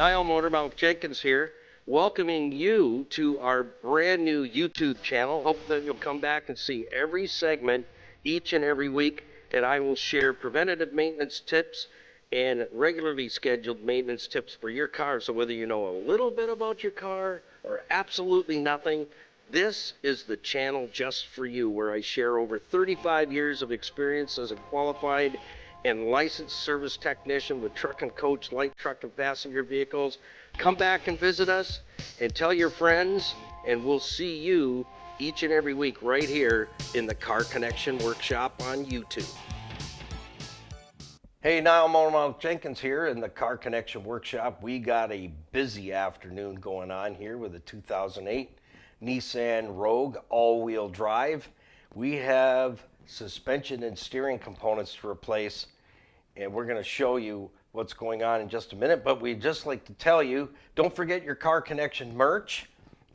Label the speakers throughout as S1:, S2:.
S1: Nile Motormouth Jenkins here, welcoming you to our brand new YouTube channel. Hope that you'll come back and see every segment each and every week, and I will share preventative maintenance tips and regularly scheduled maintenance tips for your car. So whether you know a little bit about your car or absolutely nothing, this is the channel just for you, where I share over 35 years of experience as a qualified and licensed service technician with truck and coach, light truck and passenger vehicles. Come back and visit us and tell your friends, and we'll see you each and every week right here in the Car Connection Workshop on YouTube. Hey, Nile Motormouth Jenkins here in the Car Connection Workshop. We got a busy afternoon going on here with a 2008 Nissan Rogue all-wheel drive. We have suspension and steering components to replace, and we're going to show you what's going on in just a minute. But we'd just like to tell you, don't forget your Car Connection merch.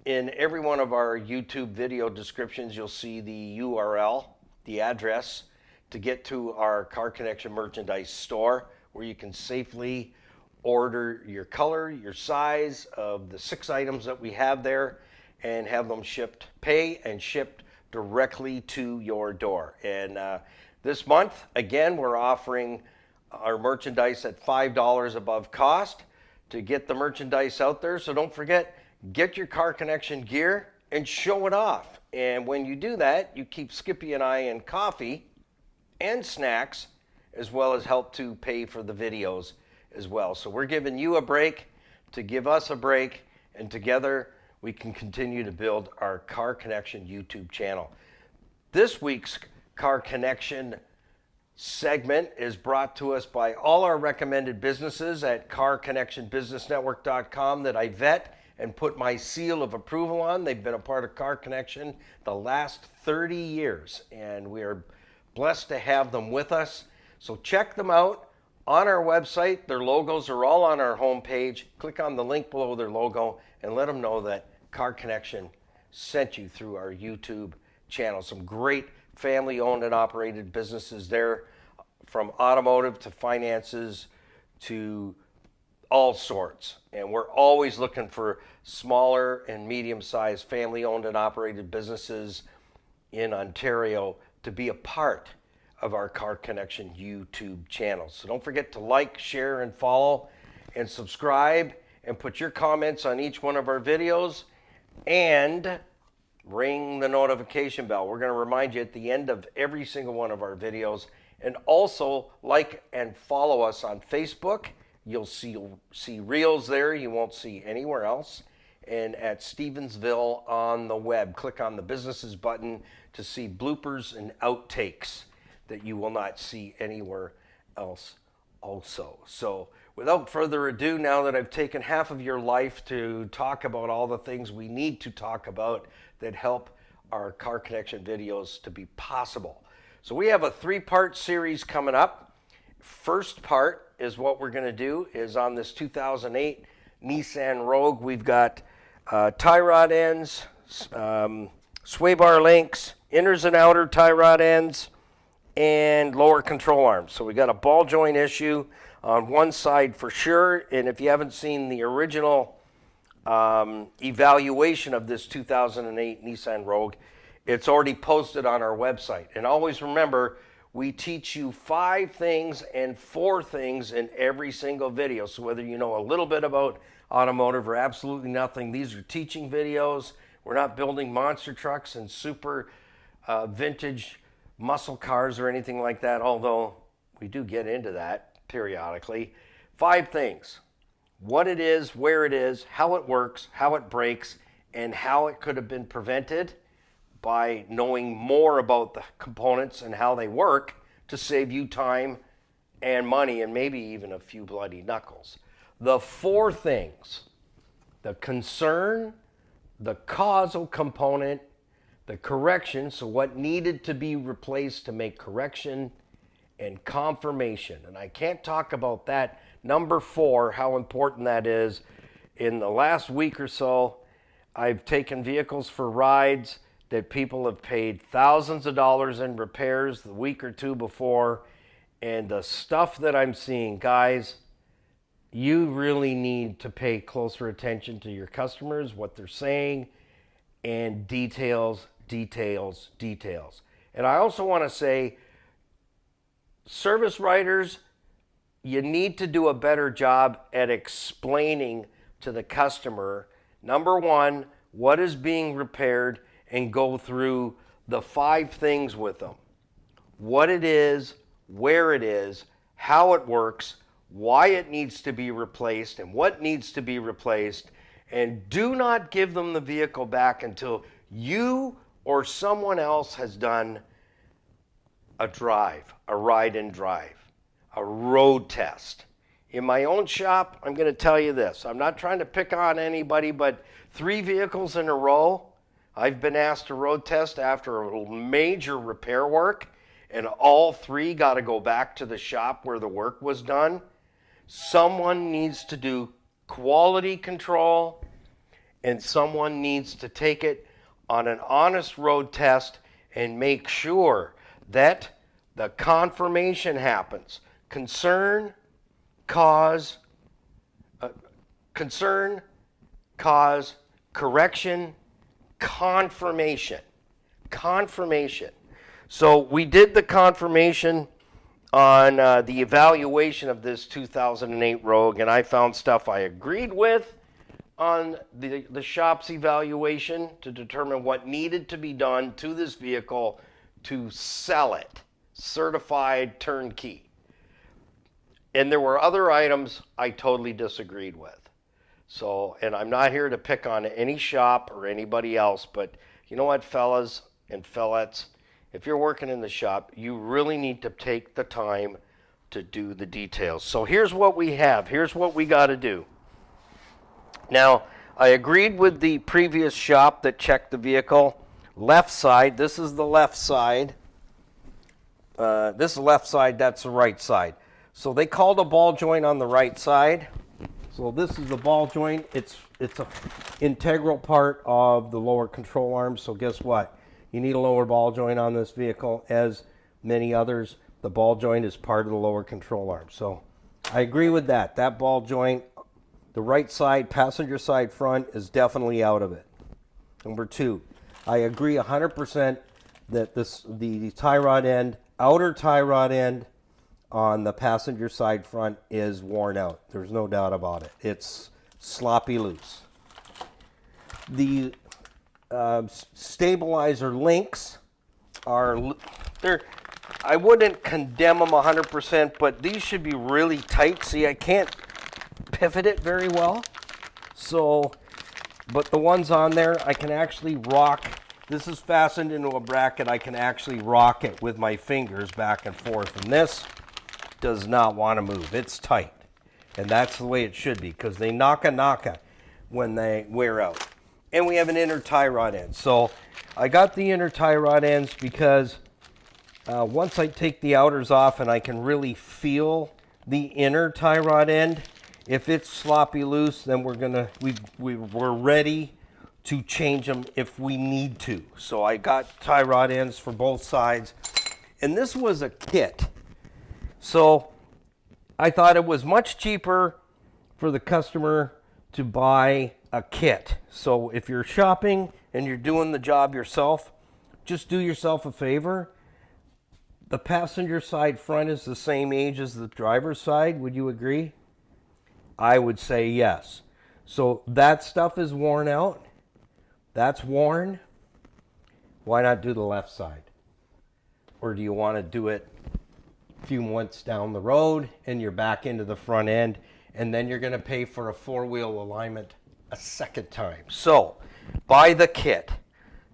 S1: In every one of our YouTube video descriptions, you'll see the URL, the address, to get to our Car Connection merchandise store, where you can safely order your color, your size of the 6 items that we have there, and have them shipped, pay and shipped directly to your door. And this month, again, we're offering our merchandise at $5 above cost to get the merchandise out there. So don't forget, get your Car Connection gear and show it off. And when you do that, you keep Skippy and I in coffee and snacks, as well as help to pay for the videos as well. So we're giving you a break to give us a break, and together we can continue to build our Car Connection YouTube channel. This week's Car Connection segment is brought to us by all our recommended businesses at carconnectionbusinessnetwork.com that I vet and put my seal of approval on. They've been a part of Car Connection the last 30 years, and we are blessed to have them with us. So check them out on our website. Their logos are all on our homepage. Click on the link below their logo and let them know that Car Connection sent you through our YouTube channel. Some great family-owned and operated businesses there, from automotive to finances to all sorts. And we're always looking for smaller and medium-sized family-owned and operated businesses in Ontario to be a part of our Car Connection YouTube channel. So don't forget to like, share, and follow, and subscribe, and put your comments on each one of our videos, and ring the notification bell. We're going to remind you at the end of every single one of our videos. And also like and follow us on Facebook. You'll see reels there you won't see anywhere else. And at Stevensville on the web, click on the businesses button to see bloopers and outtakes that you will not see anywhere else also. So without further ado, now that I've taken half of your life to talk about all the things we need to talk about that help our Car Connection videos to be possible. So we have a 3-part series coming up. First part is what we're going to do is on this 2008 Nissan Rogue. We've got tie rod ends, sway bar links, inners and outer tie rod ends, and lower control arms. So we got a ball joint issue on one side for sure. And if you haven't seen the original evaluation of this 2008 Nissan Rogue, it's already posted on our website. And always remember, we teach you 5 things and 4 things in every single video. So whether you know a little bit about automotive or absolutely nothing, these are teaching videos. We're not building monster trucks and super vintage muscle cars or anything like that, although we do get into that periodically. 5 things: what it is, where it is, how it works, how it breaks, and how it could have been prevented by knowing more about the components and how they work to save you time and money, and maybe even a few bloody knuckles. The 4 things: the concern, the causal component, the correction, so what needed to be replaced to make correction, and confirmation. And I can't talk about that number 4, how important that is. In the last week or so, I've taken vehicles for rides that people have paid thousands of dollars in repairs the week or 2 before, and the stuff that I'm seeing, guys, you really need to pay closer attention to your customers, what they're saying, and details, details, details. And I also want to say, service writers, you need to do a better job at explaining to the customer, number one, what is being repaired, and go through the 5 things with them. What it is, where it is, how it works, why it needs to be replaced, and what needs to be replaced. And do not give them the vehicle back until you or someone else has done a drive, a ride and drive, a road test. In my own shop, I'm going to tell you this. I'm not trying to pick on anybody, but 3 vehicles in a row, I've been asked to road test after a major repair work, and all 3 got to go back to the shop where the work was done. Someone needs to do quality control, and someone needs to take it on an honest road test and make sure that the confirmation happens. Concern, cause, correction, confirmation. Confirmation. So we did the confirmation on the evaluation of this 2008 Rogue, and I found stuff I agreed with on the shop's evaluation to determine what needed to be done to this vehicle to sell it, certified turnkey. And there were other items I totally disagreed with. So, and I'm not here to pick on any shop or anybody else, but you know what, fellas and fellettes, if you're working in the shop, you really need to take the time to do the details. So here's what we have. Here's what we got to do. Now, I agreed with the previous shop that checked the vehicle. Left side, this is the left side. This is the left side, that's the right side. So they called a ball joint on the right side. So this is the ball joint. It's an integral part of the lower control arm. So guess what? You need a lower ball joint on this vehicle. As many others, the ball joint is part of the lower control arm. So I agree with that. That ball joint, the right side, passenger side front, is definitely out of it. Number 2, I agree 100% that the tie rod end, outer tie rod end on the passenger side front is worn out. There's no doubt about it. It's sloppy loose. The stabilizer links are, I wouldn't condemn them 100%, but these should be really tight. See, I can't pivot it very well. So, but the ones on there, I can actually rock. This is fastened into a bracket. I can actually rock it with my fingers back and forth. And this does not want to move. It's tight. And that's the way it should be, because they knock-a when they wear out. And we have an inner tie rod end. So I got the inner tie rod ends because once I take the outers off and I can really feel the inner tie rod end, if it's sloppy loose, then we're ready to change them if we need to. So I got tie rod ends for both sides. And this was a kit. So I thought it was much cheaper for the customer to buy a kit. So if you're shopping and you're doing the job yourself, just do yourself a favor. The passenger side front is the same age as the driver's side. Would you agree? I would say yes. So that stuff is worn out. That's worn. Why not do the left side? Or do you want to do it a few months down the road and you're back into the front end, and then you're going to pay for a 4-wheel alignment a second time? So buy the kit.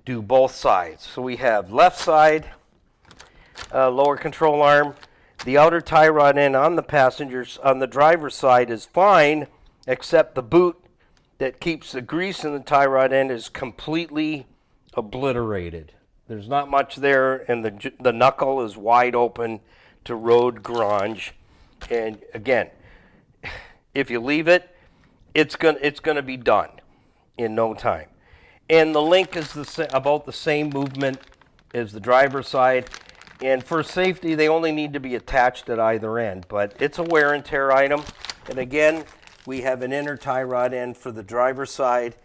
S1: Do both sides. So we have left side, lower control arm. The outer tie rod end on the driver's side is fine, except the boot that keeps the grease in the tie rod end is completely obliterated. There's not much there, and the knuckle is wide open to road grunge. And again, if you leave it, it's gonna be done in no time. And the link is about the same movement as the driver's side. And for safety, they only need to be attached at either end. But it's a wear and tear item. And again, we have an inner tie rod end for the driver's side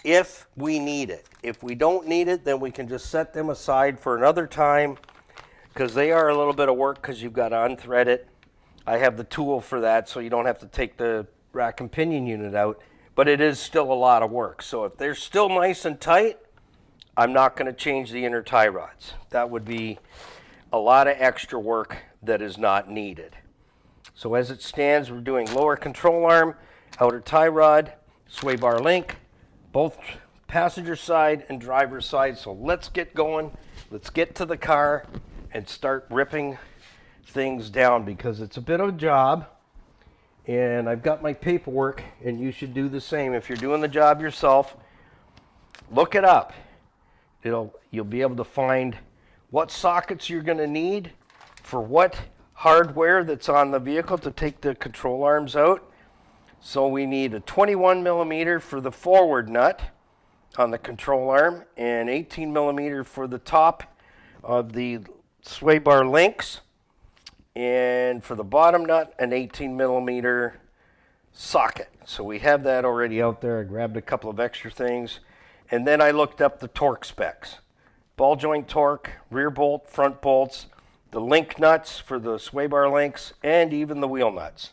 S1: if we need it. If we don't need it, then we can just set them aside for another time, because they are a little bit of work because you've got to unthread it. I have the tool for that, so you don't have to take the rack and pinion unit out, but it is still a lot of work. So if they're still nice and tight, I'm not going to change the inner tie rods. That would be a lot of extra work that is not needed. So as it stands, we're doing lower control arm, outer tie rod, sway bar link, both passenger side and driver's side. So let's get going. Let's get to the car and start ripping things down, because it's a bit of a job. And I've got my paperwork, and you should do the same. If you're doing the job yourself, look it up. You'll be able to find what sockets you're going to need for what hardware that's on the vehicle to take the control arms out. So we need a 21 millimeter for the forward nut on the control arm, and 18 millimeter for the top of the sway bar links, and for the bottom nut, an 18 millimeter socket. So we have that already out there. I grabbed a couple of extra things, and then I looked up the torque specs. Ball joint torque, rear bolt, front bolts, the link nuts for the sway bar links, and even the wheel nuts.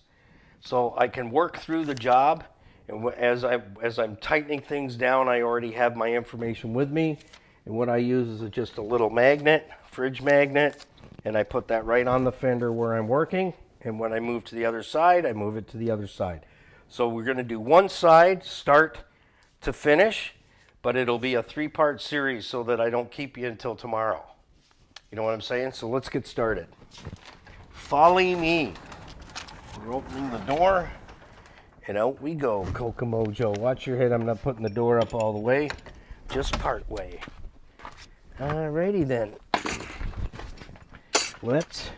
S1: So I can work through the job, and as I'm tightening things down, I already have my information with me. And what I use is just a little magnet, fridge magnet, and I put that right on the fender where I'm working. And when I move to the other side, I move it to the other side. So we're going to do one side, start to finish, but it'll be a 3-part series so that I don't keep you until tomorrow. You know what I'm saying? So let's get started. Follow me. We're opening the door, and out we go. Kokomo Joe, watch your head. I'm not putting the door up all the way, just part way. Alrighty then. Let's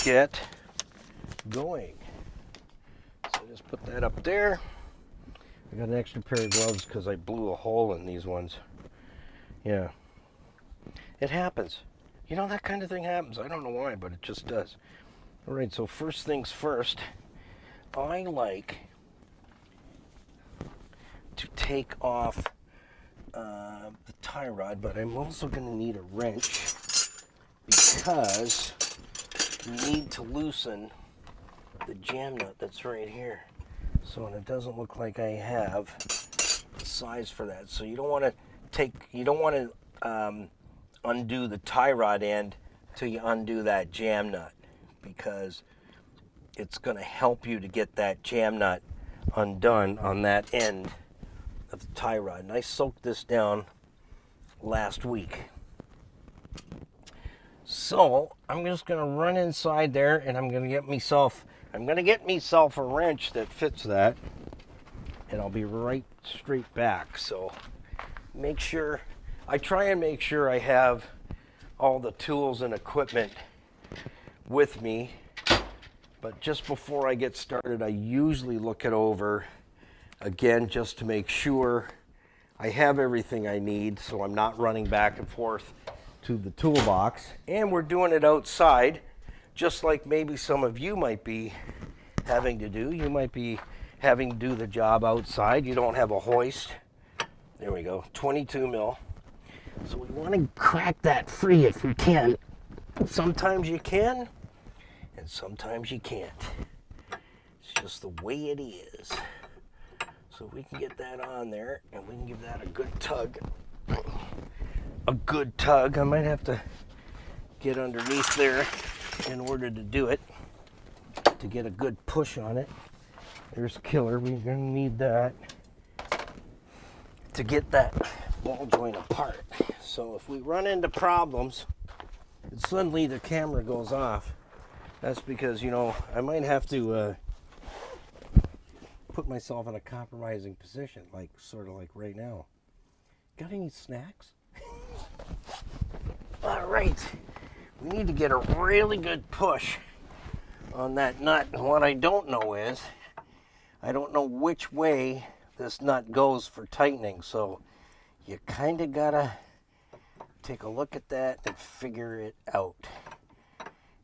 S1: get going. So just put that up there. I got an extra pair of gloves because I blew a hole in these ones. Yeah. It happens. You know, that kind of thing happens. I don't know why, but it just does. All right, so first things first, I like to take off the tie rod, but I'm also going to need a wrench because we need to loosen the jam nut that's right here. So, and it doesn't look like I have the size for that. So you don't want to undo the tie rod end till you undo that jam nut, because it's going to help you to get that jam nut undone on that end of the tie rod. And I soaked this down last week. So I'm just going to run inside there, and I'm going to get myself a wrench that fits that, and I'll be right straight back. So I try and make sure I have all the tools and equipment with me, but just before I get started, I usually look it over again just to make sure I have everything I need, so I'm not running back and forth to the toolbox. And we're doing it outside, just like maybe some of you might be having to do. You might be having to do the job outside. You don't have a hoist. There we go, 22 mil. So we want to crack that free if we can. Sometimes you can, and sometimes you can't. It's just the way it is. So we can get that on there, and we can give that a good tug. A good tug. I might have to get underneath there in order to do it, to get a good push on it. There's killer. We're going to need that to get that ball joint apart. So if we run into problems and suddenly the camera goes off, that's because, you know, I might have to put myself in a compromising position, like sort of like right now. Got any snacks? All right, we need to get a really good push on that nut. And what I don't know is, I don't know which way this nut goes for tightening. So you kind of gotta take a look at that and figure it out.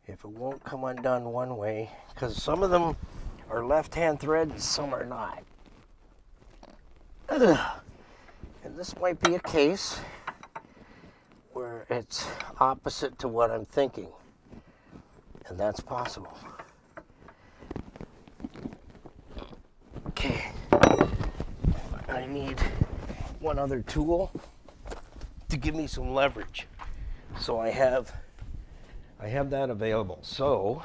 S1: If it won't come undone one way, because some of them are left-hand thread and some are not. Ugh. And this might be a case where it's opposite to what I'm thinking. And that's possible. Okay. I need one other tool to give me some leverage. So I have that available. So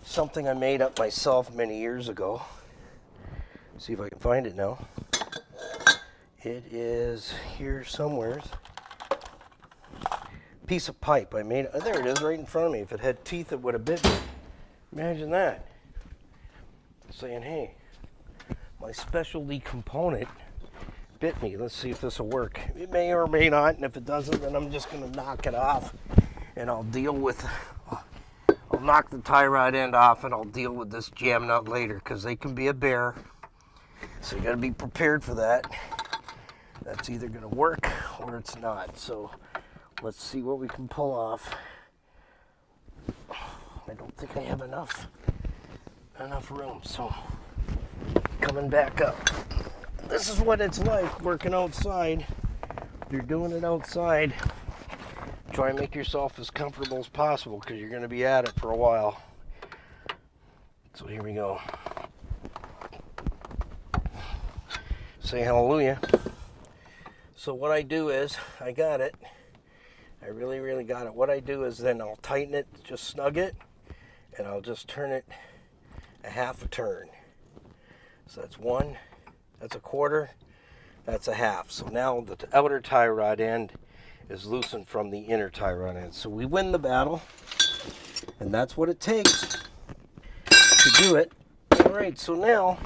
S1: something I made up myself many years ago. See if I can find it now. It is here somewhere. Piece of pipe. I made it. There it is, right in front of me. If it had teeth, it would have bit me. Imagine that. Saying, hey, my specialty component bit me. Let's see if this will work. It may or may not, and if it doesn't, then I'm just going to knock it off, and I'll knock the tie rod end off, and I'll deal with this jam nut later, because they can be a bear. So you got to be prepared for that. That's either going to work or it's not. So let's see what we can pull off. I don't think I have enough room, so coming back up. This is what it's like working outside. If you're doing it outside, try and make yourself as comfortable as possible, because you're going to be at it for a while. So here we go. Say hallelujah. So what I do is, I got it. I really, really got it. What I do is then I'll tighten it, just snug it, and I'll just turn it a half a turn. So that's one, that's a quarter, that's a half. So now the outer tie rod end is loosened from the inner tie rod end. So we win the battle, and that's what it takes to do it. All right, so now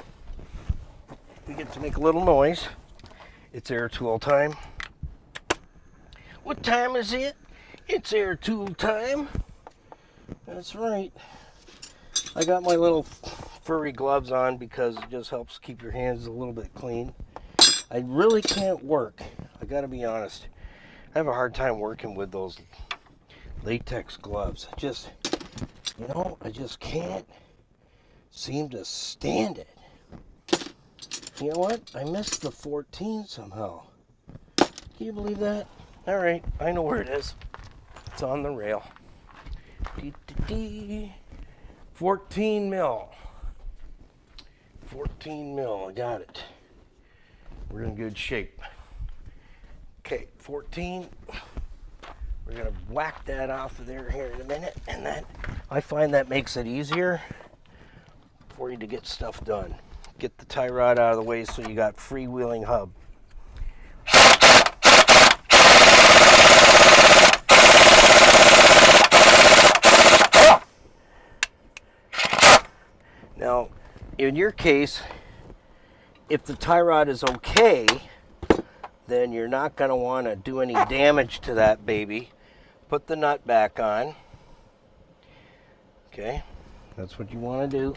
S1: we get to make a little noise. It's air tool time. What time is it? It's air tool time. That's right. I got my little furry gloves on because it just helps keep your hands a little bit clean. I really can't work. I gotta be honest. I have a hard time working with those latex gloves. I just can't seem to stand it. You know what? I missed the 14 somehow. Can you believe that? All right, I know where it is. It's on the rail. 14 mil. 14 mil, I got it. We're in good shape. Okay, 14. We're gonna whack that off of there here in a minute, and that, I find that makes it easier for you to get stuff done. Get the tie rod out of the way so you got freewheeling hub. Now, in your case, if the tie rod is okay, then you're not going to want to do any damage to that baby. Put the nut back on. Okay, that's what you want to do.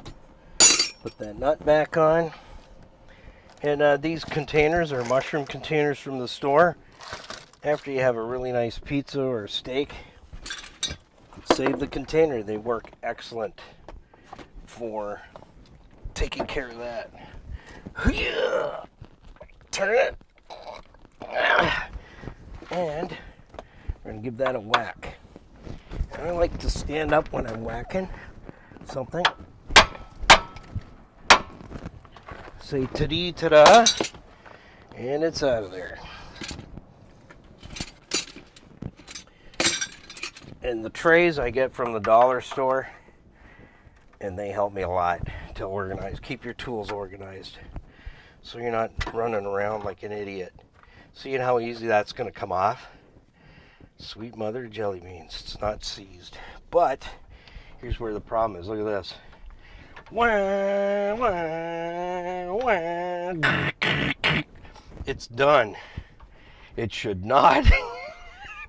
S1: Put that nut back on. And these containers are mushroom containers from the store. After you have a really nice pizza or a steak, save the container. They work excellent for taking care of that. Turn it. And we're going to give that a whack. And I like to stand up when I'm whacking something. Say ta-dee, ta-da, and it's out of there. And the trays I get from the dollar store, and they help me a lot to organize. Keep your tools organized so you're not running around like an idiot. Seeing how easy that's going to come off? Sweet mother jelly beans. It's not seized. But here's where the problem is. Look at this. It's done. It should not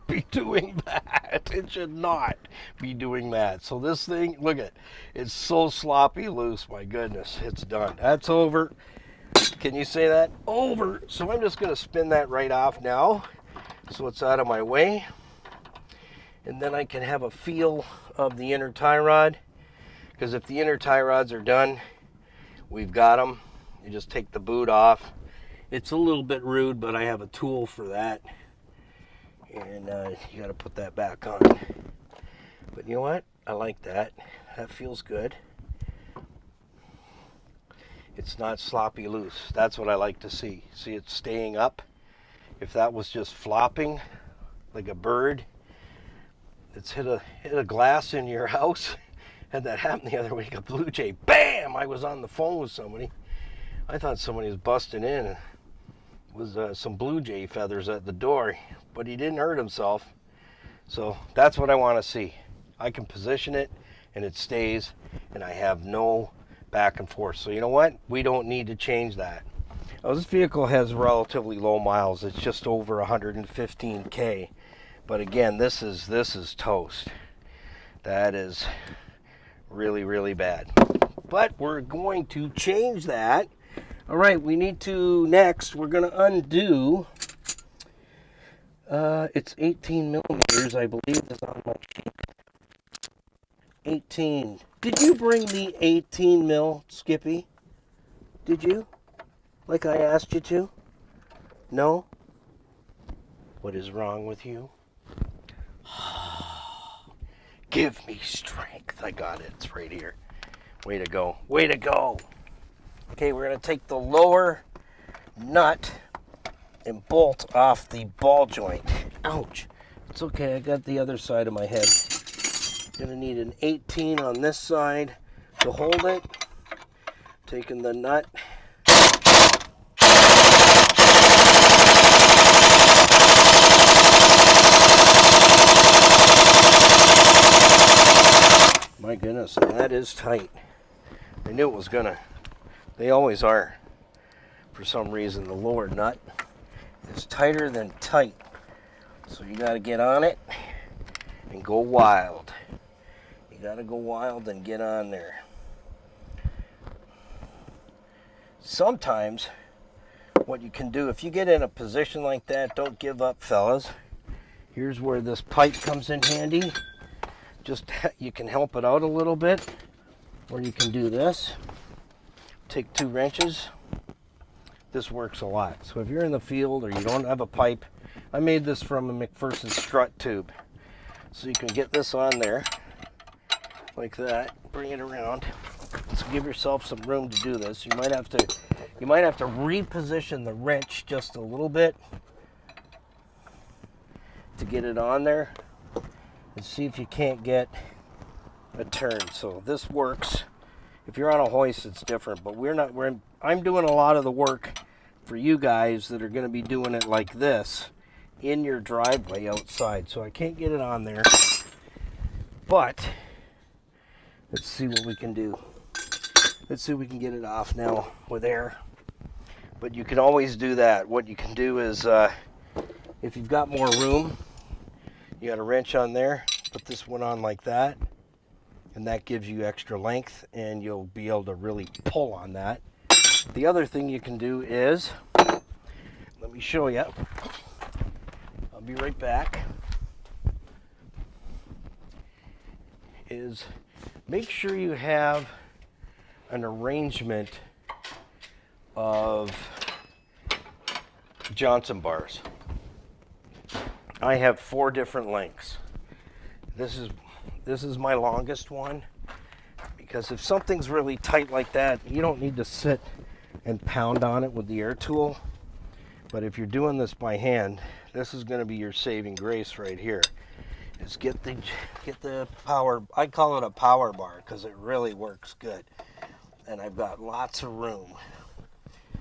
S1: be doing that. It should not be doing that. So this thing, look at, it's so sloppy loose. My goodness, it's done. That's over. Can you say that? Over. So I'm just going to spin that right off now so it's out of my way. And then I can have a feel of the inner tie rod. Because if the inner tie rods are done, we've got them. You just take the boot off. It's a little bit rude, but I have a tool for that. And you got to put that back on. But you know what? I like that. That feels good. It's not sloppy loose. That's what I like to see. See it staying up. If that was just flopping like a bird that's hit a glass in your house, had that happen the other week, a blue jay, bam! I was on the phone with somebody. I thought somebody was busting in. It was some blue jay feathers at the door, but he didn't hurt himself. So that's what I want to see. I can position it and it stays, and I have no back and forth. So you know what? We don't need to change that. Now, this vehicle has relatively low miles. It's just over 115K. But again, this is toast. That is really, really bad. But we're going to change that. All right, we need to, next, we're going to undo. It's 18 millimeters, I believe, is on my sheet. 18. Did you bring the 18 mil, Skippy? Did you? Like I asked you to? No? What is wrong with you? Give me strength. I got it. It's right here. Way to go. Way to go. Okay, we're going to take the lower nut and bolt off the ball joint. Ouch. It's okay. I got the other side of my head. Going to need an 18 on this side to hold it. Taking the nut. My goodness, that is tight. I knew it was gonna. They always are. For some reason, the lower nut is tighter than tight. So you gotta get on it and go wild. You gotta go wild and get on there. Sometimes, what you can do, if you get in a position like that, don't give up, fellas. Here's where this pipe comes in handy. Just, you can help it out a little bit, or you can do this. Take 2 wrenches. This works a lot. So if you're in the field or you don't have a pipe, I made this from a McPherson strut tube. So you can get this on there, like that, bring it around. So give yourself some room to do this. You might have to reposition the wrench just a little bit to get it on there. And see if you can't get a turn. So this works. If you're on a hoist, it's different, but I'm doing a lot of the work for you guys that are going to be doing it like this in your driveway outside. So I can't get it on there, but let's see what we can do. Let's see if we can get it off now with air. But you can always do that. What you can do is, if you've got more room, you got a wrench on there, put this one on like that, and that gives you extra length, and you'll be able to really pull on that. The other thing you can do is, let me show you. I'll be right back. Is make sure you have an arrangement of Johnson bars. I have 4 different lengths. This is my longest one, because if something's really tight like that, you don't need to sit and pound on it with the air tool. But if you're doing this by hand, this is going to be your saving grace right here. Is get the power. I call it a power bar because it really works good, and I've got lots of room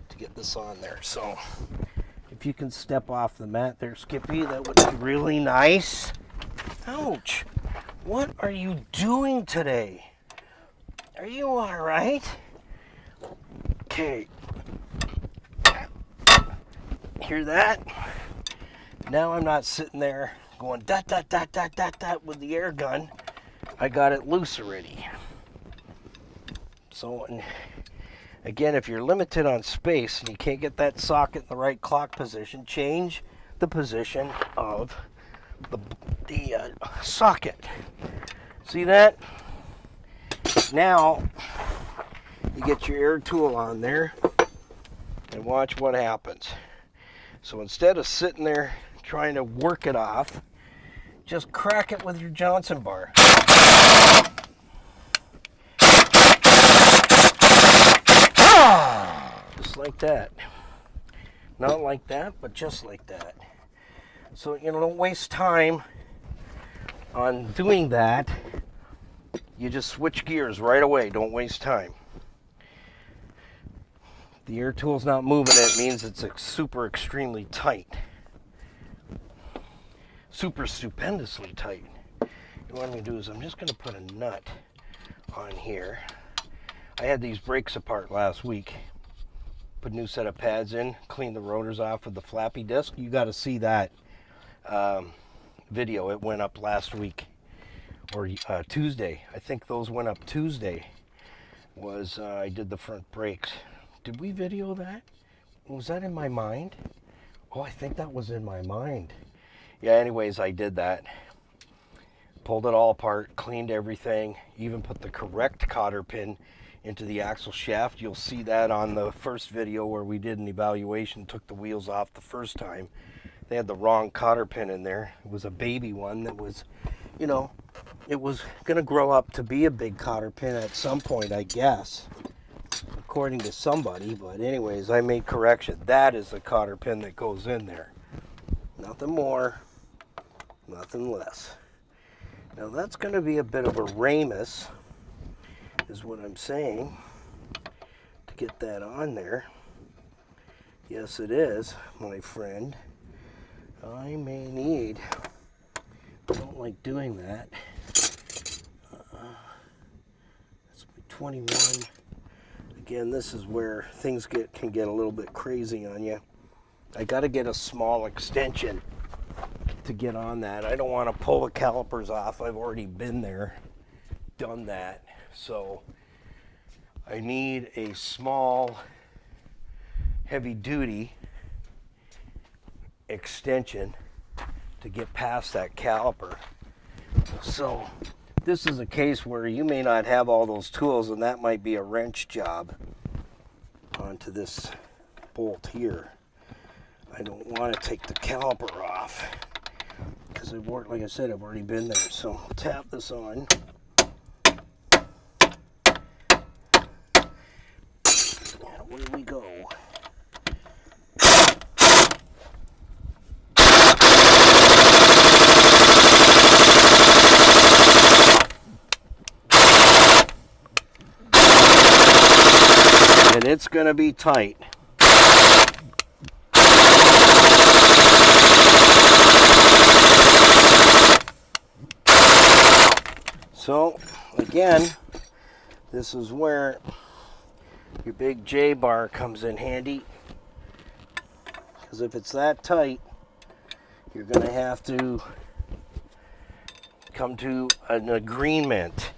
S1: to get this on there. So if you can step off the mat there, Skippy, that would be really nice. Ouch! What are you doing today? Are you all right? Okay. Hear that? Now I'm not sitting there going dot dot dot dot dot dot with the air gun. I got it loose already. So again, if you're limited on space and you can't get that socket in the right clock position, change the position of the socket. See that? Now, you get your air tool on there and watch what happens. So instead of sitting there trying to work it off, just crack it with your Johnson bar. Just like that. Not like that, but just like that. So, you know, don't waste time on doing that. You just switch gears right away. Don't waste time. The air tool's not moving, it means it's super extremely tight. Super stupendously tight. What I'm going to do is I'm just going to put a nut on here. I had these brakes apart last week. Put a new set of pads in, cleaned the rotors off with the flappy disc. You got to see that video. It went up last week, or Tuesday. I think those went up Tuesday. I did the front brakes. Did we video that? Was that in my mind? Oh, I think that was in my mind. Yeah, anyways, I did that. Pulled it all apart, cleaned everything, even put the correct cotter pin into the axle shaft. You'll see that on the first video where we did an evaluation, took the wheels off the first time. They had the wrong cotter pin in there. It was a baby one that was, you know, it was going to grow up to be a big cotter pin at some point, I guess, according to somebody. But anyways, I made correction. That is the cotter pin that goes in there. Nothing more, nothing less. Now that's going to be a bit of a Ramus, is what I'm saying, to get that on there. Yes, it is, my friend. I may need, I don't like doing that. That's 21. Again, this is where things can get a little bit crazy on you. I got to get a small extension to get on that. I don't want to pull the calipers off. I've already been there, done that. So I need a small, heavy-duty extension to get past that caliper. So this is a case where you may not have all those tools, and that might be a wrench job onto this bolt here. I don't want to take the caliper off because like I said, I've already been there. So I'll tap this on. And away we go. And it's going to be tight. So, again, this is where your big J bar comes in handy. Because if it's that tight, you're going to have to come to an agreement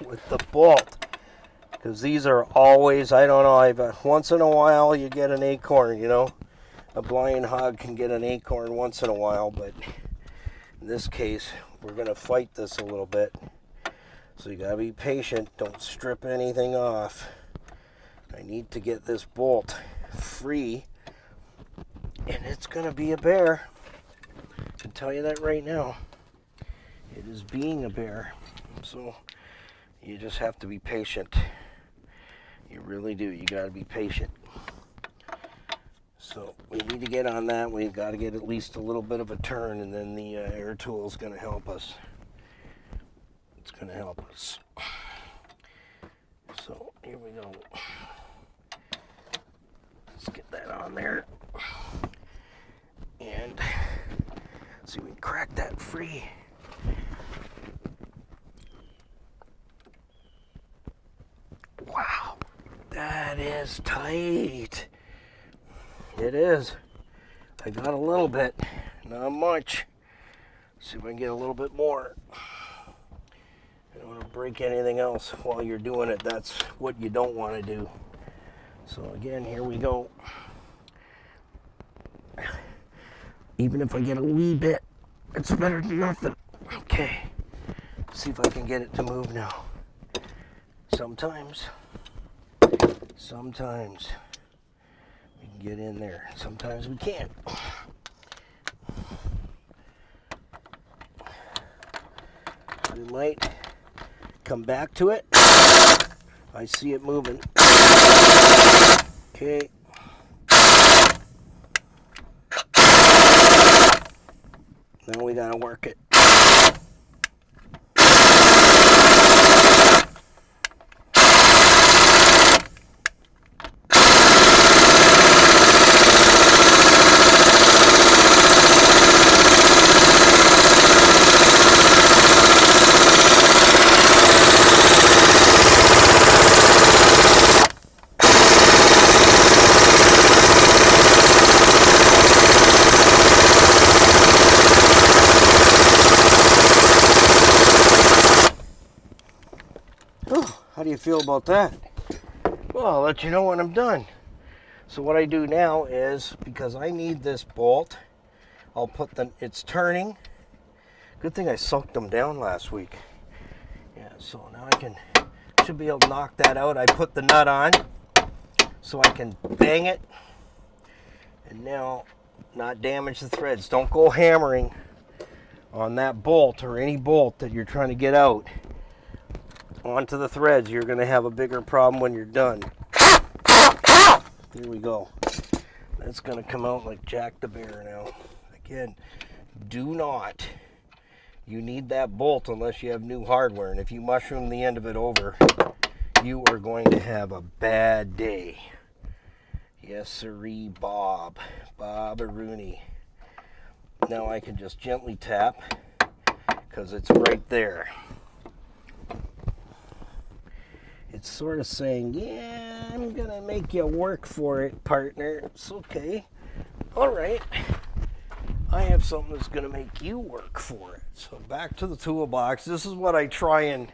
S1: with the bolt. Because these are always, I don't know, once in a while you get an acorn, you know. A blind hog can get an acorn once in a while, but in this case, we're going to fight this a little bit. So you got to be patient. Don't strip anything off. I need to get this bolt free, and it's going to be a bear. I can tell you that right now. It is being a bear. So you just have to be patient. You really do. You got to be patient. So we need to get on that. We've got to get at least a little bit of a turn, and then the air tool is going to help us. It's going to help us. So here we go. Let's get that on there. And see if we can crack that free. Wow, that is tight. It is. I got a little bit, not much. See if I can get a little bit more. I don't want to break anything else while you're doing it. That's what you don't want to do. So again, here we go. Even if I get a wee bit, it's better than nothing. Okay. See if I can get it to move now. Sometimes we can get in there. Sometimes we can't. We might come back to it. I see it moving. Okay. Now we gotta work it. How do you feel about that? Well, I'll let you know when I'm done. So what I do now is, because I need this bolt, I'll put it's turning. Good thing I soaked them down last week. Yeah, so now should be able to knock that out. I put the nut on so I can bang it and now not damage the threads. Don't go hammering on that bolt or any bolt that you're trying to get out onto the threads. You're going to have a bigger problem when you're done. Here we go. That's going to come out like Jack the Bear now. Again, you need that bolt unless you have new hardware, and if you mushroom the end of it over, you are going to have a bad day. Yes sirree, Bob-a-rooney. Now I can just gently tap because it's right there. It's sort of saying, yeah, I'm going to make you work for it, partner. It's okay. All right. I have something that's going to make you work for it. So back to the toolbox. This is what I try and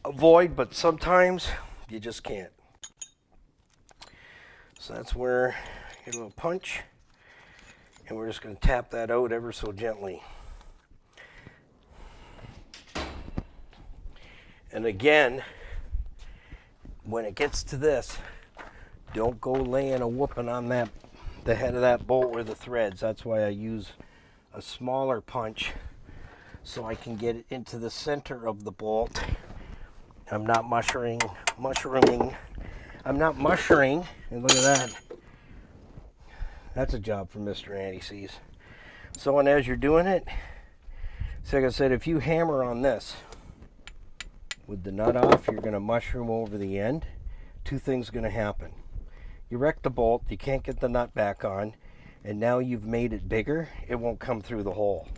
S1: avoid, but sometimes you just can't. So that's where you get a little punch, and we're just going to tap that out ever so gently. And again, when it gets to this, don't go laying a whooping on the head of that bolt or the threads. That's why I use a smaller punch so I can get it into the center of the bolt. I'm not mushrooming. I'm not mushrooming. And look at that. That's a job for Mr. Anti-Seize. So, and as you're doing it, so like I said, if you hammer on this with the nut off, you're going to mushroom over the end. Two things are going to happen. You wreck the bolt, you can't get the nut back on, and now you've made it bigger, it won't come through the hole.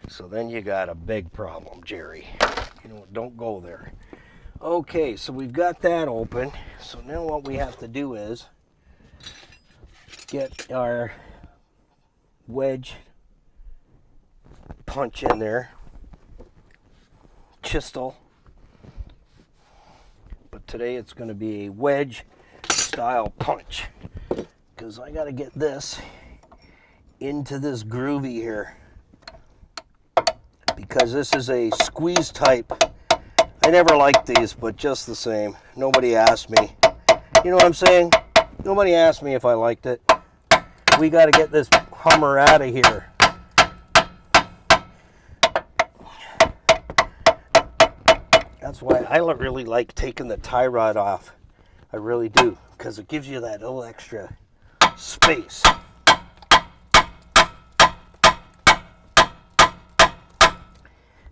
S1: So then you got a big problem, Jerry. Don't go there. Okay, so we've got that open. So now what we have to do is get our wedge punch in there. Chisel. But today it's going to be a wedge style punch, because I got to get this into this groovy here, because this is a squeeze type. I never liked these, but just the same, nobody asked me. You know what I'm saying? Nobody asked me if I liked it. We got to get this Hummer out of here. That's why I really like taking the tie rod off. I really do, because it gives you that little extra space.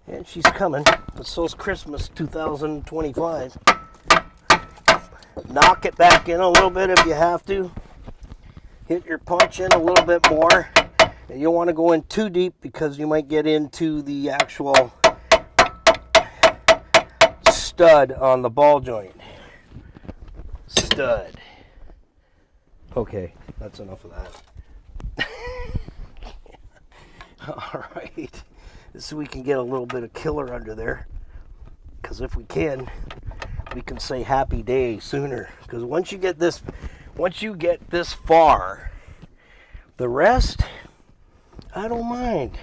S1: And she's coming, but so's Christmas 2025. Knock it back in a little bit if you have to. Hit your punch in a little bit more. And you don't want to go in too deep, because you might get into the actual stud on the ball joint. Stud. Okay, that's enough of that. All right. So we can get a little bit of killer under there, because if we can say happy day sooner. Because once you get this far, the rest, I don't mind.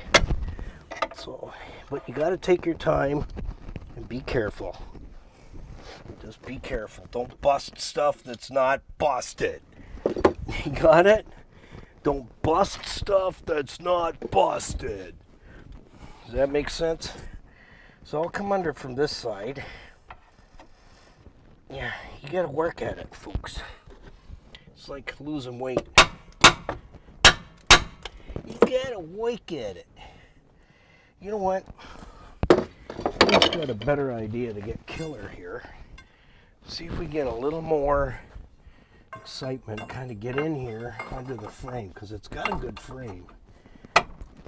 S1: So, but you got to take your time and be careful. Just be careful. Don't bust stuff that's not busted. You got it? Don't bust stuff that's not busted. Does that make sense? So I'll come under from this side. Yeah, you gotta work at it, folks. It's like losing weight. You gotta work at it. You know what? I've got a better idea to get killer here. See if we get a little more excitement, kind of get in here under the frame, because it's got a good frame.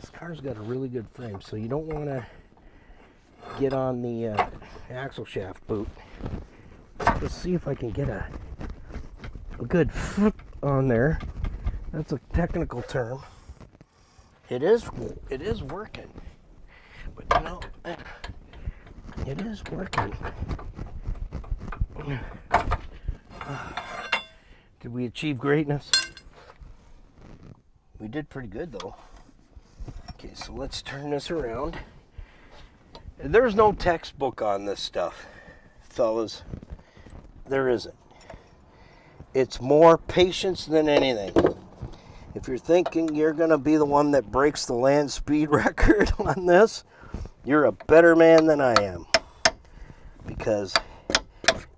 S1: This car's got a really good frame, so you don't want to get on the axle shaft boot. Let's see if I can get a good foot on there. That's a technical term. It is working, but you know, it is working. Did we achieve greatness? We did pretty good though. Okay, so let's turn this around. There's no textbook on this stuff, fellas. There isn't. It's more patience than anything. If you're thinking you're going to be the one that breaks the land speed record on this, you're a better man than I am. Because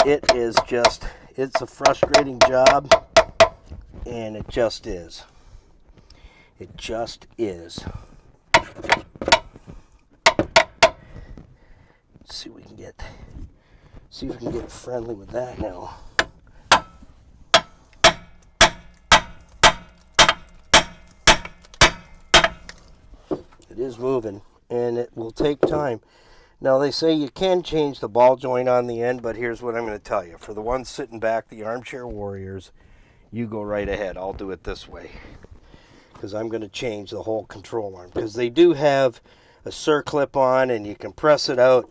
S1: it's a frustrating job, and it just is. It just is. Let's see if we can get friendly with that now. It is moving, and it will take time. Now, they say you can change the ball joint on the end, but here's what I'm going to tell you. For the ones sitting back, the armchair warriors, you go right ahead. I'll do it this way, because I'm going to change the whole control arm. Because they do have a circlip on, and you can press it out,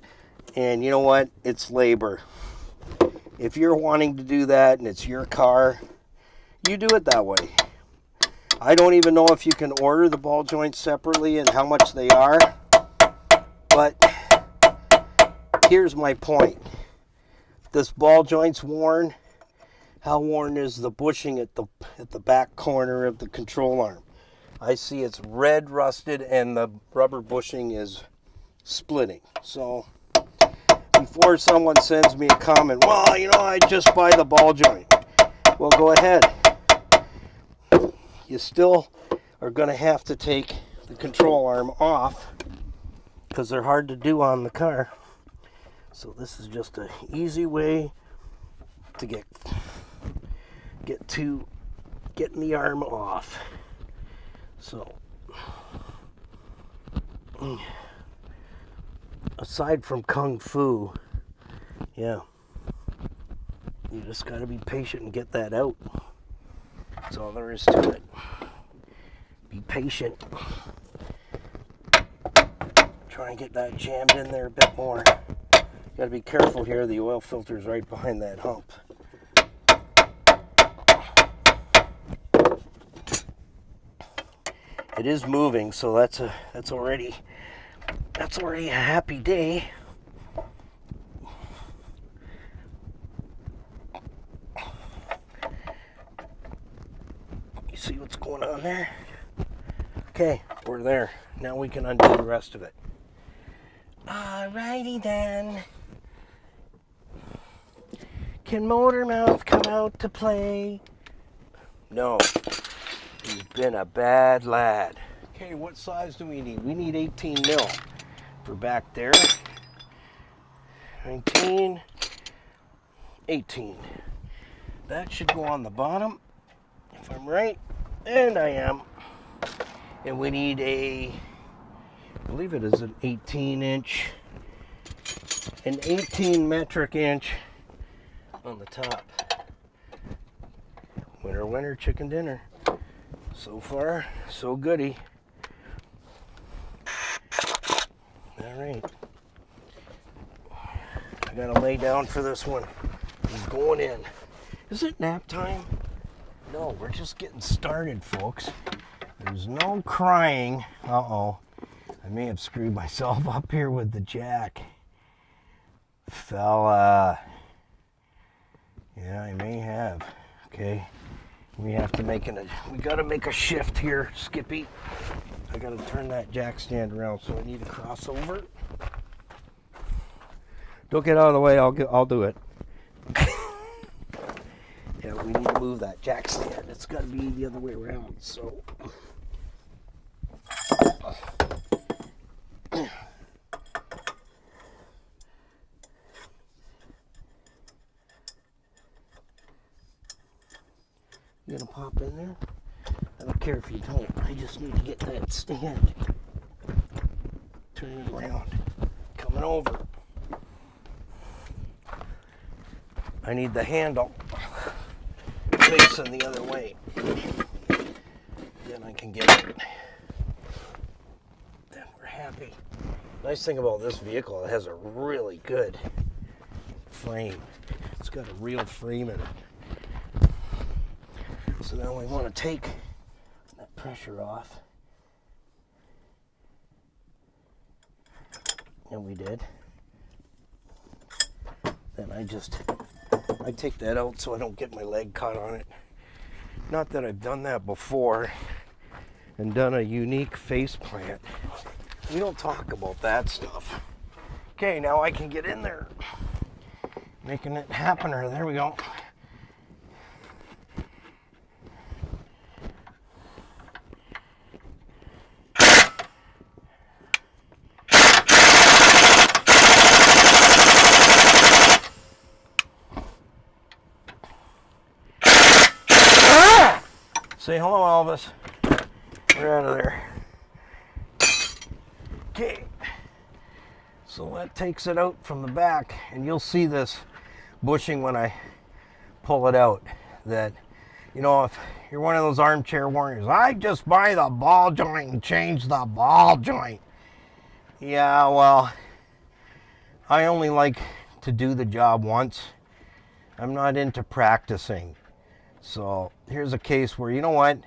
S1: and you know what? It's labor. If you're wanting to do that, and it's your car, you do it that way. I don't even know if you can order the ball joints separately and how much they are, but here's my point. This ball joint's worn. How worn is the bushing at the back corner of the control arm? I see it's red rusted and the rubber bushing is splitting. So before someone sends me a comment, well, you know, I just buy the ball joint. Well, go ahead. You still are going to have to take the control arm off because they're hard to do on the car. So this is just an easy way to get to getting the arm off. So aside from Kung Fu, yeah, you just got to be patient and get that out. That's all there is to it. Be patient. Try and get that jammed in there a bit more. Got to be careful here. The oil filter's right behind that hump. It is moving, so that's already a happy day. You see what's going on there? Okay, we're there. Now we can undo the rest of it. Alrighty then. Can Motor Mouth come out to play? No. You've been a bad lad. Okay, what size do we need? We need 18 mil for back there. 19, 18. That should go on the bottom, if I'm right, and I am. And we need I believe it is an 18 metric inch on the top. Winner, winner, chicken dinner. So far, so goody. All right. I gotta lay down for this one. He's going in. Is it nap time? No, we're just getting started, folks. There's no crying. Uh-oh. I may have screwed myself up here with the jack. Fella. Yeah, I may have. Okay. We have to make we gotta make a shift here, Skippy. I gotta turn that jack stand around, so I need to cross over. Don't get out of the way, I'll do it. Yeah, we need to move that jack stand. It's gotta be the other way around, so. You gonna pop in there? I don't care if you don't. I just need to get that stand. Turn it around. Coming over. I need the handle facing the other way. Then I can get it. Then we're happy. Nice thing about this vehicle, it has a really good frame. It's got a real frame in it. So now we want to take that pressure off. And we did. Then I take that out so I don't get my leg caught on it. Not that I've done that before and done a unique face plant. We don't talk about that stuff. Okay, now I can get in there. Making it happener. There we go. Say hello, Elvis. We're out of there. Okay. So that takes it out from the back, and you'll see this bushing when I pull it out. That, you know, if you're one of those armchair warriors, I just buy the ball joint and change the ball joint. Yeah, well, I only like to do the job once. I'm not into practicing. So here's a case where, you know what,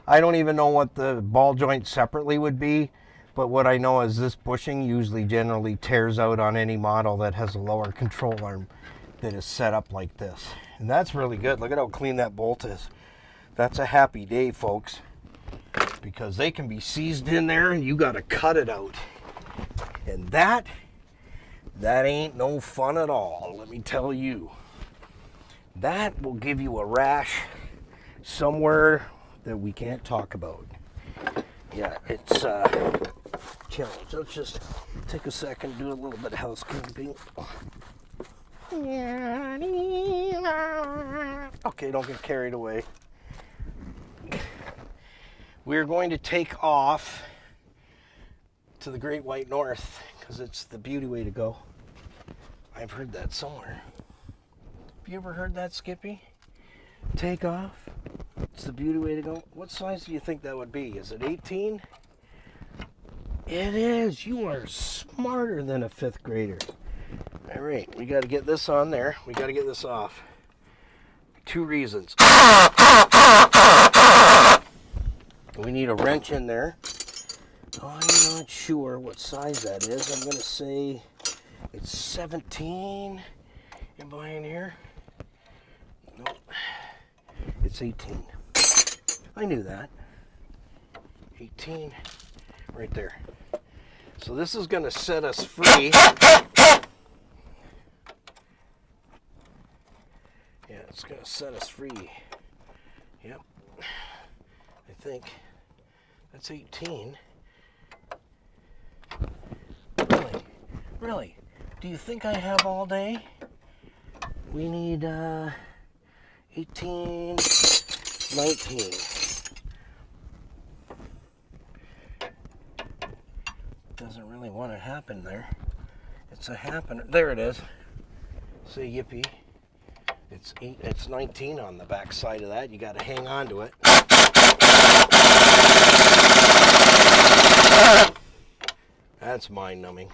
S1: I don't even know what the ball joint separately would be, but what I know is this bushing usually generally tears out on any model that has a lower control arm that is set up like this. And that's really good. Look at how clean that bolt is. That's a happy day, folks, because they can be seized in there and you got to cut it out. And that ain't no fun at all, let me tell you. That will give you a rash somewhere that we can't talk about. Yeah, it's a challenge. Let's just take a second, do a little bit of housekeeping. Okay, don't get carried away. We're going to take off to the Great White North because it's the beauty way to go. I've heard that somewhere. You ever heard that, Skippy? Take off. It's the beauty way to go. What size do you think that would be? Is it 18? It is. You are smarter than a 5th grader. All right, we got to get this on there. We got to get this off. 2 reasons. We need a wrench in there. I'm not sure what size that is. I'm going to say it's 17. Am I in here? Nope. It's 18. I knew that. 18. Right there. So this is going to set us free. Yeah, it's going to set us free. Yep. I think that's 18. Really? Really? Do you think I have all day? We need 18, 19. Doesn't really want to happen there. It's a happener. There it is. Say yippee. It's 19 on the back side of that. You got to hang on to it. That's mind-numbing.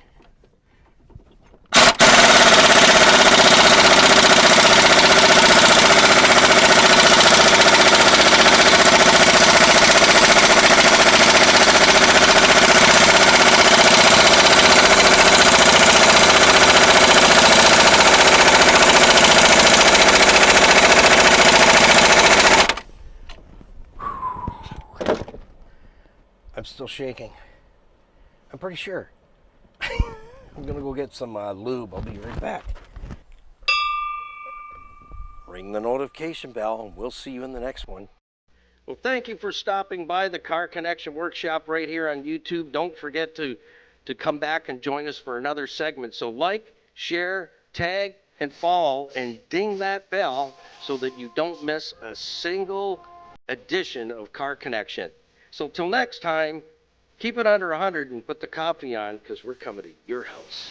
S1: still shaking. I'm pretty sure. I'm gonna go get some lube. I'll be right back. Ring the notification bell, and we'll see you in the next one. Well, thank you for stopping by the Car Connection Workshop right here on YouTube. Don't forget to come back and join us for another segment. So like, share, tag, and follow, and ding that bell so that you don't miss a single edition of Car Connection. So till next time, keep it under 100 and put the coffee on, because we're coming to your house.